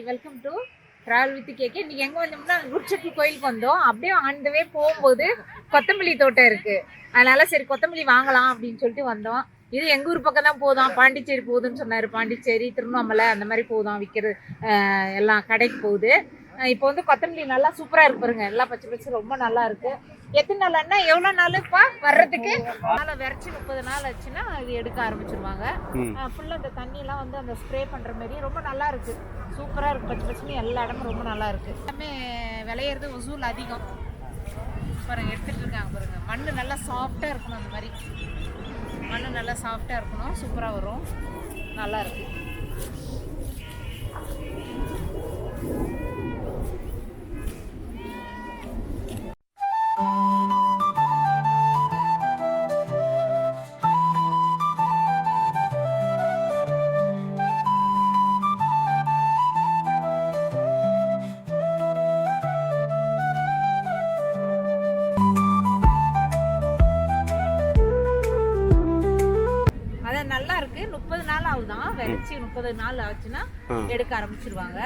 Welcome to travel with KK. இன்னைக்கு எங்கே வந்தோம்னா குட்செட்டி கோயிலுக்கு வந்தோம். அப்படியே அந்த வே போகும்போது கொத்தமல்லி தோட்டம் இருக்குது. அதனால சரி கொத்தமல்லி வாங்கலாம் அப்படின்னு சொல்லிட்டு வந்தோம். இது எங்கள் ஊர் பக்கம் தான் போதும், பாண்டிச்சேரி போகுதுன்னு சொன்னார். பாண்டிச்சேரி, திருவண்ணாமலை அந்த மாதிரி போதும் விற்கிறது, எல்லாம் கடைக்கு போகுது. இப்போ வந்து கொத்தமல்லி நல்லா சூப்பராக இருக்கு பாருங்க, எல்லாம் பச்சை பச்சை ரொம்ப நல்லா இருக்குது. எத்தனை நாள்னா எவ்வளோ நாளுப்பா வர்றதுக்கு? அதனால் விரைச்சி 30 நாள் ஆச்சுன்னா இது எடுக்க ஆரம்பிச்சிருவாங்க. ஃபுல்லாக அந்த தண்ணியெல்லாம் வந்து அந்த ஸ்ப்ரே பண்ணுற மாதிரி ரொம்ப நல்லா இருக்குது, சூப்பராக இருக்குது. பச்சை பச்சைன்னு எல்லா இடமும் ரொம்ப நல்லா இருக்குது. எல்லாமே விளையிறது வசூல் அதிகம். பாருங்க எடுத்துகிட்டு இருக்காங்க பாருங்க. மண் நல்லா சாஃப்டாக இருக்கணும், அந்த மாதிரி மண் நல்லா சாஃப்டாக இருக்கணும், சூப்பராக வரும், நல்லா இருக்குது. நல்லா இருக்கு. 30 நாள் ஆகுதான் விரைச்சி. 30 நாள் ஆச்சுன்னா எடுக்க ஆரம்பிச்சிருவாங்க.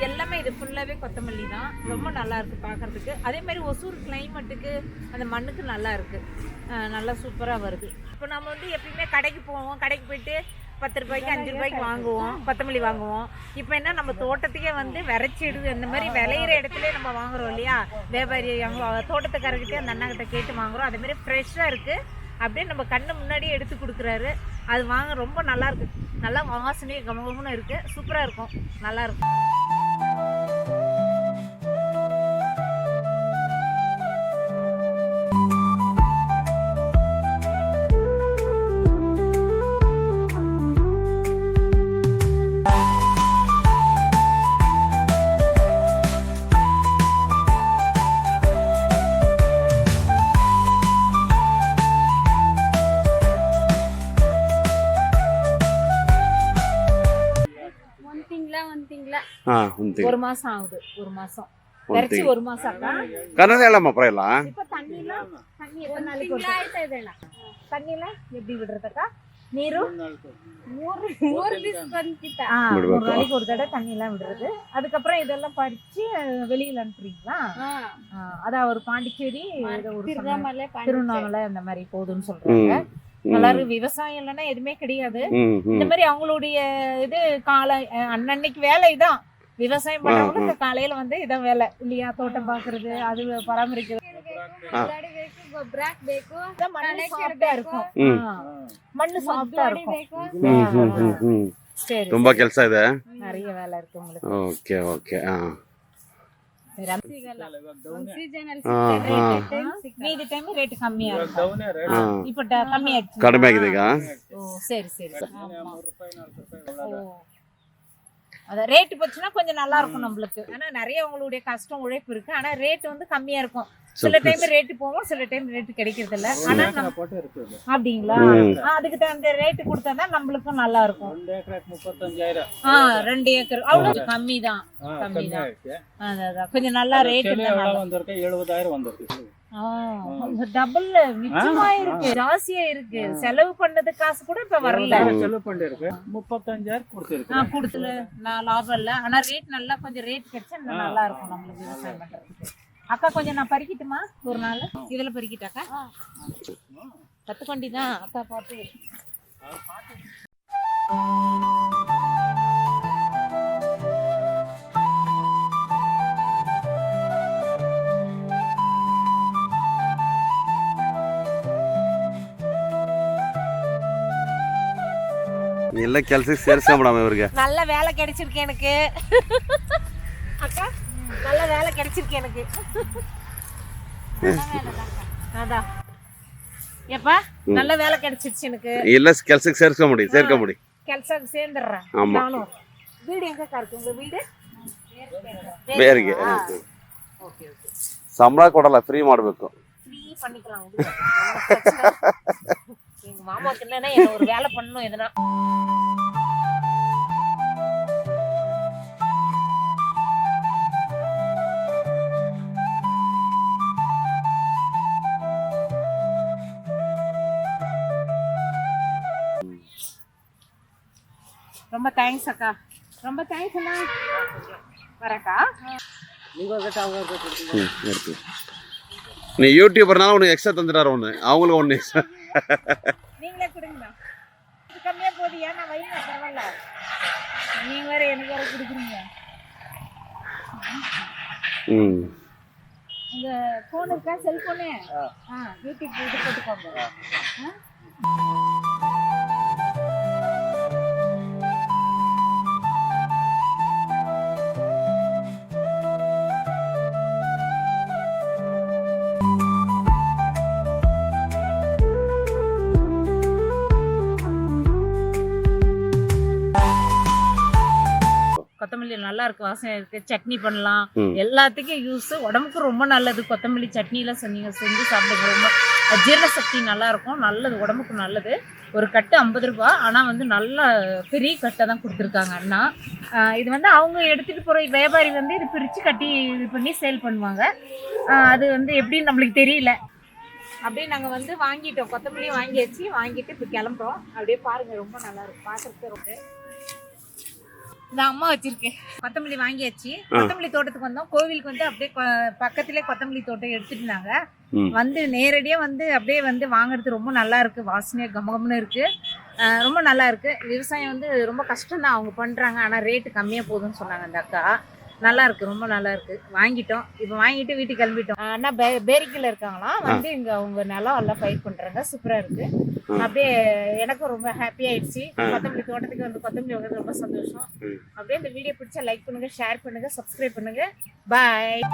எல்லாமே இது ஃபுல்லாவே கொத்தமல்லி தான். ரொம்ப நல்லா இருக்கு பாக்குறதுக்கு. அதே மாதிரி ஒசூர் கிளைமேட்டுக்கு அந்த மண்ணுக்கு நல்லா இருக்கு, நல்லா சூப்பரா வருது. இப்போ நம்ம வந்து எப்பயுமே கடைக்கு போவோம், கடைக்கு போயிட்டு 10 ரூபாய்க்கு 5 ரூபாய்க்கு வாங்குவோம், கொத்தமல்லி வாங்குவோம். இப்போ என்ன, நம்ம தோட்டத்துக்கே வந்து விரைச்சி எடுத்து அந்த மாதிரி விளையிற இடத்துல நம்ம வாங்குறோம் இல்லையா, வியாபாரி தோட்டத்துக்காரர்கிட்டே அந்த அண்ணாகிட்ட கேட்டு வாங்குறோம். அதே மாதிரி ஃப்ரெஷ்ஷாக இருக்கு, அப்படியே நம்ம கண்ணு முன்னாடியே எடுத்து கொடுக்குறாரு. அது வாங்க ரொம்ப நல்லா இருக்கு, நல்லா வாசனையே கமகமன்னு இருக்கு, சூப்பராக இருக்கும், நல்லா இருக்கும். ஒரு மாசம் ஆகுது, ஒரு மாசம் விரைச்சி ஒரு மாசம் ஆகா. இப்ப தண்ணி எத்தனை நாளைக்கு தண்ணியெல்லாம் எப்படி விடுறதுக்கா? நீரு 3 நாளைக்கு ஒரு தடவை தண்ணி எல்லாம் விடுறது. அதுக்கப்புறம் இதெல்லாம் பறிச்சு வெளியில அனுப்புறீங்களா? அதான் ஒரு பாண்டிச்சேரி, திருவண்ணாமலை அந்த மாதிரி போகுதுன்னு சொல்றாங்க. எல்லாரும் விவசாயம் இல்லைன்னா எதுவுமே கிடையாது. இந்த மாதிரி அவங்களுடைய இது காலை அன்னன்னைக்கு வேலை இதான். விவசாயம் பண்றவங்களுக்கு காலையில வந்து இதான் வேலை இல்லையா, தோட்டம் பாக்குறது, அது பராமரிக்கிறது. மண்ணு சாஃப்டா இருக்கும். சரி, ತುಂಬಾ ಕೆಲಸ ಇದೆ, நிறைய வேலை இருக்கு உங்களுக்கு. Okay okay. மீதி டைம் ரேட் கம்மியா இருக்கும், இப்ப கம்மியாயிடுச்சு, ಕಡಿಮೆ ಆಗಿದೆ ಈಗ. ஓ சரி சரி. அதான் ரேட் போச்சுன்னா கொஞ்சம் நல்லா இருக்கும் நம்மளுக்கு. ஆனா நிறைய உங்களுடைய கஷ்டம் உழைப்பு இருக்கு. ஆனா ரேட் வந்து கம்மியா இருக்கும். சில டைம் ரேட்டு போவோம், சில டைம் ரேட்டு கிடைக்கிறது இல்ல. ஆனா அப்படிங்களா, அதுக்கு தகுந்த ரேட்டு கொடுத்தாதான் நம்மளுக்கும் நல்லா இருக்கும். 2 ஏக்கர் அவ்வளவு கம்மி தான், கம்மி தான். அதான் கொஞ்சம் நல்லா ரேட் டபுள் மிச்சமா இருக்கு, ஜாஸ்தியா இருக்கு. செலவு பண்ணது காசு கூட இப்ப வரல. செலவு பண்ணிருக்கு 35,000 கொடுத்துல நான் லாபம் இல்ல. ஆனா ரேட் நல்லா, கொஞ்சம் ரேட் கிடைச்சா நல்லா இருக்கும் நம்மளுக்கு விவசாயம் பண்றதுக்கு. அக்கா கொஞ்சம் நான் பறிக்கட்டுமா ஒரு நாள்? இதுல பறிக்கிட்டாக்கா கத்துக்கொண்டிதான் அக்கா பார்த்து. ಎಲ್ಲ ಕೆಲ್ಸಕ್ಕೆ ಸೇರಿಸ್ಕೊಂಬಿಡಮ್ಮ ಇವ್ರಿಗೆ. நல்ல வேலை கிடைச்சிருக்கு எனக்கு அக்கா, நல்ல வேலை கிடைச்சிருக்கு எனக்கு. அதான் ஏப்பா, நல்ல வேலை கிடைச்சிருச்சு எனக்கு. ಎಲ್ಲ ಕೆಲ್ಸಕ್ಕೆ ಸೇರ್ಕೊಂಬಿಡಿ. ಕೆಲಸಕ್ಕೆ சேர்ந்துடுறேன் ஆமா. நானும். வீடு எங்கக்கா இருக்கு உங்க வீடு? ಬೇರಿಗೆ ஓகே ஓகே, ಸಂಬಳ ಕೊಡಲ್ಲ, ಫ್ರೀ ಮಾಡಬೇಕು. ஃப்ரீ பண்ணிக்கலாம் விடுங்க. ஒண்ணும் பிரச்சனை இல்ல. எங்க மாமாவுக்கு என்னன்னா என்ன ஒரு வேலை பண்ணணும் எதுனா. ரொம்ப தேங்க்ஸ் அக்கா, ரொம்ப தேங்க்ஸ் அண்ணா. வரக்கா. நீ யூடியூபர்னால உனக்கு எக்ஸ்ட்ரா தந்துட்டாரு ஒன்று, அவங்களுக்கு ஒன்று எக்ஸ்ட்ரா. நீங்களே கொடுங்கண்ணா. இது கம்மியா போகுது, ஏன் நான் வைங்க பரவாயில்ல. நீங்க வேற எனக்கு வேற கொடுக்குறீங்க. உங்க போன் இருக்கா, செல்போனு? யூடியூப் இது போட்டுக்கோங்க. கொத்தமல்லி நல்லா இருக்கு, வாசனை இருக்கு, சட்னி பண்ணலாம், எல்லாத்துக்கும் யூஸ். உடம்புக்கு ரொம்ப நல்லது. கொத்தமல்லி சட்னிலாம் செஞ்சு சாப்பிடுங்க. ரொம்ப ஜீரண சக்தி நல்லா இருக்கும், நல்லது, உடம்புக்கு நல்லது. ஒரு கட்டு 50 ரூபாய். ஆனால் வந்து நல்ல பெரிய கட்டை தான் கொடுத்துருக்காங்க அண்ணா. இது வந்து அவங்க எடுத்துகிட்டு போகிற வியாபாரி வந்து இது பிரித்து கட்டி இது பண்ணி சேல் பண்ணுவாங்க. அது வந்து எப்படின்னு நம்மளுக்கு தெரியல. அப்படியே நாங்கள் வந்து வாங்கிட்டோம், கொத்தமல்லி வாங்கியாச்சு. வாங்கிட்டு இப்போ கிளம்புறோம். அப்படியே பாருங்கள், ரொம்ப நல்லா இருக்கும் பார்க்குறதுக்கு. ரொம்ப இந்த அம்மா வச்சிருக்கேன். கொத்தமல்லி வாங்கியாச்சு. கொத்தமல்லி தோட்டத்துக்கு வந்தோம். கோவிலுக்கு வந்து அப்படியே பக்கத்திலே கொத்தமல்லி தோட்டம் எடுத்துட்டாங்க. வந்து நேரடியா வந்து அப்படியே வந்து வாங்குறது ரொம்ப நல்லா இருக்கு. வாசனையா கமகம்னு இருக்கு, ரொம்ப நல்லா இருக்கு. விவசாயம் வந்து ரொம்ப கஷ்டம் தான் அவங்க பண்றாங்க. ஆனா ரேட்டு கம்மியா போகுதுன்னு சொன்னாங்க அந்த அக்கா. நல்லா இருக்கு, ரொம்ப நல்லா இருக்கு. வாங்கிட்டோம். இப்போ வாங்கிட்டு வீட்டுக்கு கிளம்பிட்டோம். ஆனா பேரிக்கில் இருக்காங்களாம், வந்து இங்க அவங்க நிலம் எல்லாம் பயிர் பண்றாங்க. சூப்பரா இருக்கு. அப்படியே எனக்கும் ரொம்ப ஹாப்பி ஆயிடுச்சு. கொத்தமல்லி தோட்டத்துக்கு வந்து கொத்தமல்லி வாங்குறது ரொம்ப சந்தோஷம். அப்படியே இந்த வீடியோ பிடிச்சா லைக் பண்ணுங்க, ஷேர் பண்ணுங்க, சப்ஸ்கிரைப் பண்ணுங்க. பாய்.